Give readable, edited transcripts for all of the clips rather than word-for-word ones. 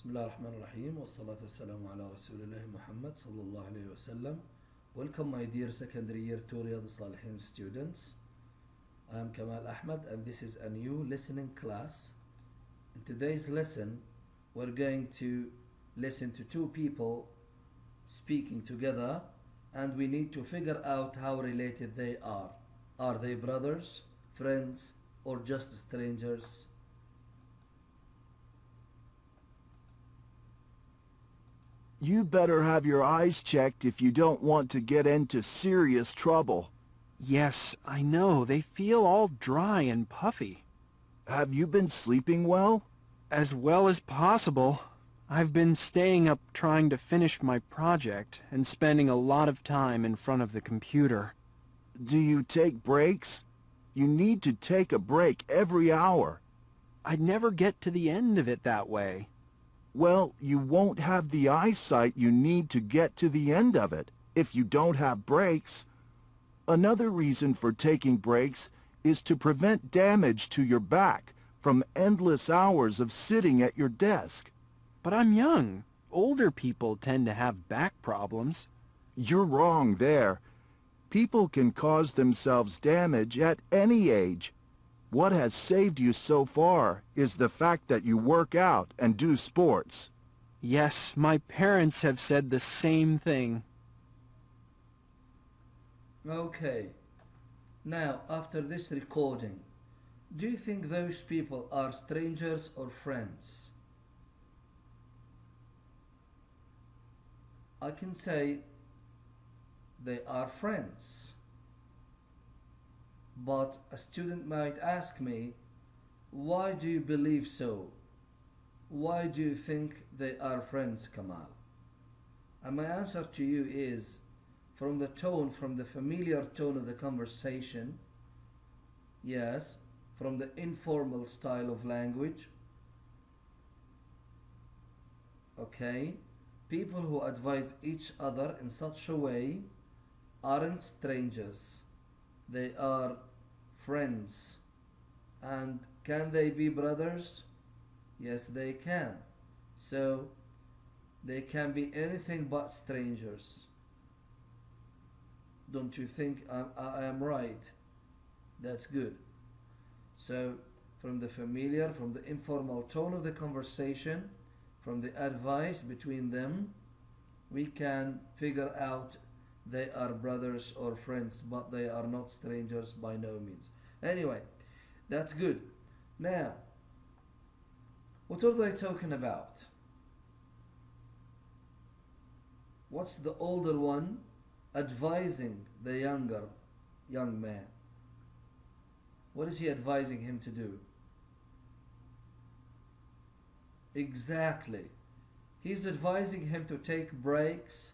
بسم الله الرحمن الرحيم والصلاة والسلام على رسول الله محمد صلى الله عليه وسلم. Welcome my dear secondary year 2 Riyadh Salihin students. I am Kamal Ahmed and this is a new listening class. In today's lesson we're going to listen to two people speaking together and we need to figure out how related they are. Are they brothers, friends or just strangers? You better have your eyes checked if you don't want to get into serious trouble. Yes, I know. They feel all dry and puffy. Have you been sleeping well? As well as possible. I've been staying up trying to finish my project and spending a lot of time in front of the computer. Do you take breaks? You need to take a break every hour. I'd never get to the end of it that way. Well, you won't have the eyesight you need to get to the end of it if you don't have breaks. Another reason for taking breaks is to prevent damage to your back from endless hours of sitting at your desk. But I'm young. Older people tend to have back problems. You're wrong there. People can cause themselves damage at any age. What has saved you so far is the fact that you work out and do sports. Yes, my parents have said the same thing. Okay, now after this recording, do you think those people are strangers or friends? I can say they are friends. But a student might ask me, why do you believe so? Why do you think they are friends, Kamal? And my answer to you is, from the tone, from the familiar tone of the conversation, yes, from the informal style of language, okay, people who advise each other in such a way aren't strangers. They are friends. And can they be brothers? Yes, they can. So they can be anything but strangers. Don't you think I am right? That's good. So from the familiar, from the informal tone of the conversation, from the advice between them, we can figure out they are brothers or friends, but they are not strangers by no means. Anyway, that's good. Now, what are they talking about? What's the older one advising the young man? What is he advising him to do? Exactly. He's advising him to take breaks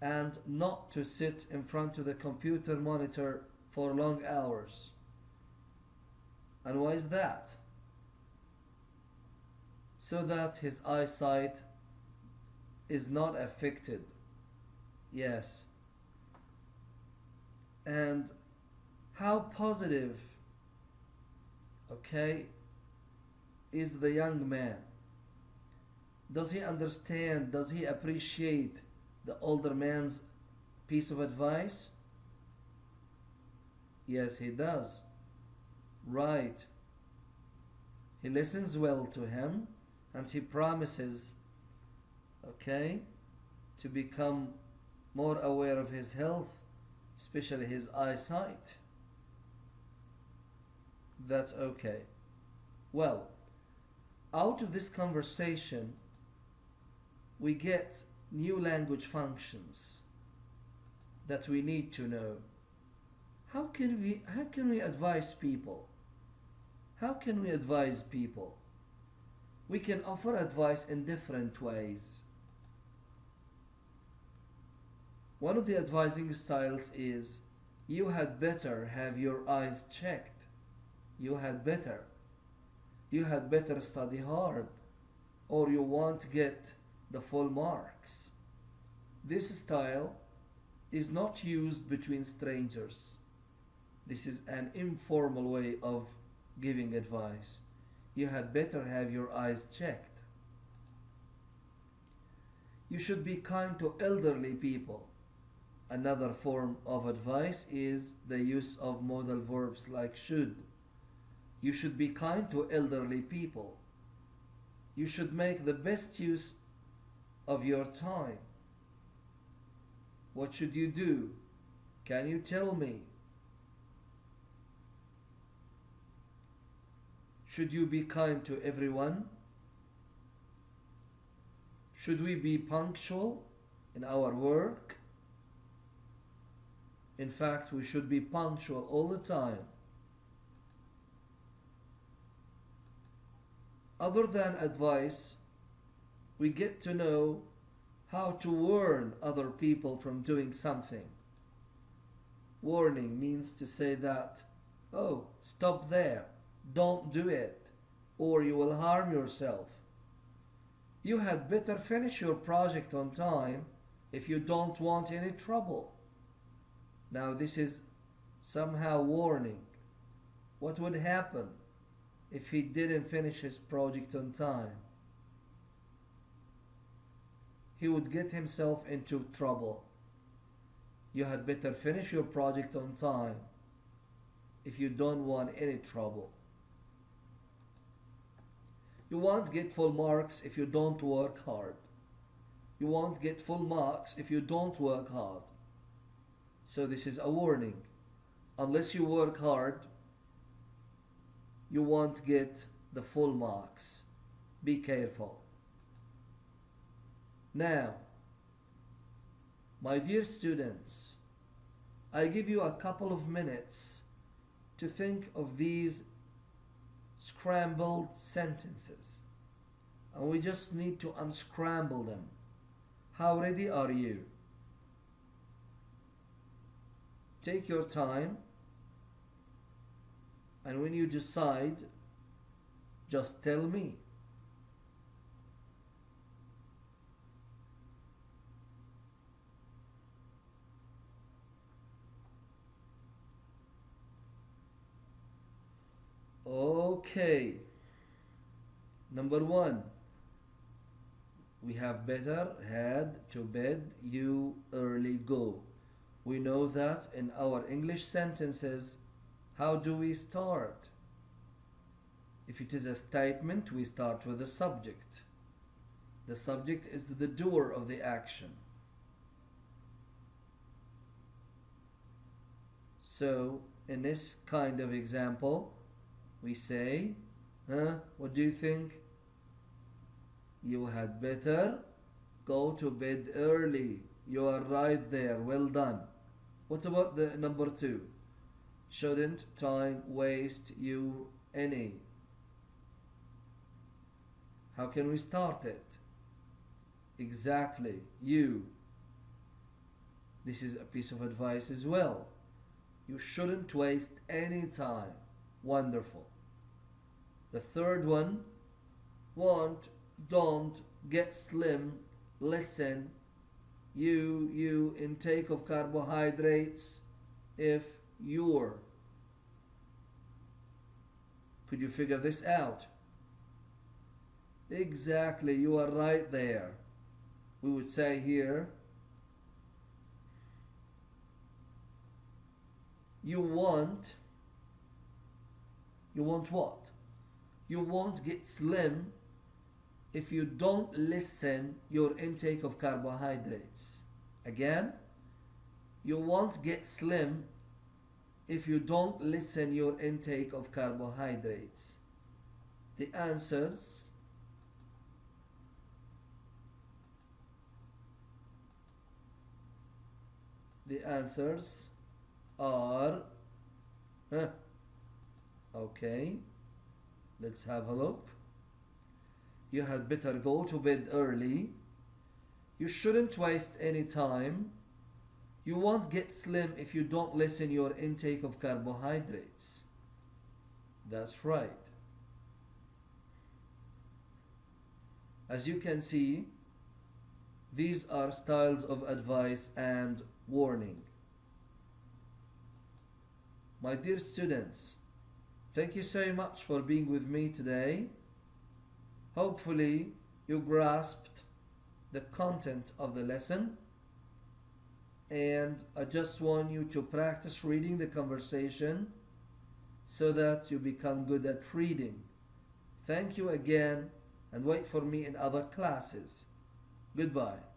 and not to sit in front of the computer monitor for long hours. And why is that? So that his eyesight is not affected. Yes. And how positive, okay, is the young man? Does he understand? Does he appreciate the older man's piece of advice? Yes, he does. Right. He listens well to him and he promises, okay, to become more aware of his health, especially his eyesight. That's okay. Well, out of this conversation, we get new language functions that we need to know. How can we advise people? How can we advise people? We can offer advice in different ways. One of the advising styles is, you had better have your eyes checked. You had better study hard, or you won't get the full marks. This style is not used between strangers. This is an informal way of giving advice. You had better have your eyes checked. You should be kind to elderly people. Another form of advice is the use of modal verbs like should. You should be kind to elderly people. You should make the best use of your time. What should you do? Can you tell me? Should you be kind to everyone? Should we be punctual in our work? In fact, we should be punctual all the time. Other than advice, we get to know how to warn other people from doing something. Warning means to say that, oh, stop there, don't do it, or you will harm yourself. You had better finish your project on time if you don't want any trouble. Now this is somehow warning. What would happen if he didn't finish his project on time? He would get himself into trouble. You had better finish your project on time if you don't want any trouble. You won't get full marks if you don't work hard. You won't get full marks if you don't work hard. So this is a warning. Unless you work hard, you won't get the full marks. Be careful. Now, my dear students, I give you a couple of minutes to think of these scrambled sentences. And we just need to unscramble them. How ready are you? Take your time, and when you decide, just tell me. Okay. Number 1. We have better, had, to bed, you, early, go. We know that in our English sentences, how do we start? If it is a statement, we start with the subject. The subject is the doer of the action. So, in this kind of example, we say, what do you think? You had better go to bed early. You are right there. Well done. What about the number 2? Shouldn't time waste you any? How can we start it? Exactly. You. This is a piece of advice as well. You shouldn't waste any time. Wonderful. The third one, won't, don't, get slim, listen, you intake of carbohydrates, if, your. Could you figure this out? Exactly, you are right there. We would say here, you want what? You won't get slim if you don't listen your intake of carbohydrates. Again, you won't get slim if you don't listen your intake of carbohydrates. The answers are okay, let's have a look. You had better go to bed early. You shouldn't waste any time. You won't get slim if you don't listen your intake of carbohydrates. That's right. As you can see, these are styles of advice and warning. My dear students, thank you so much for being with me today. Hopefully you grasped the content of the lesson, and I just want you to practice reading the conversation so that you become good at reading. Thank you again, and wait for me in other classes. Goodbye.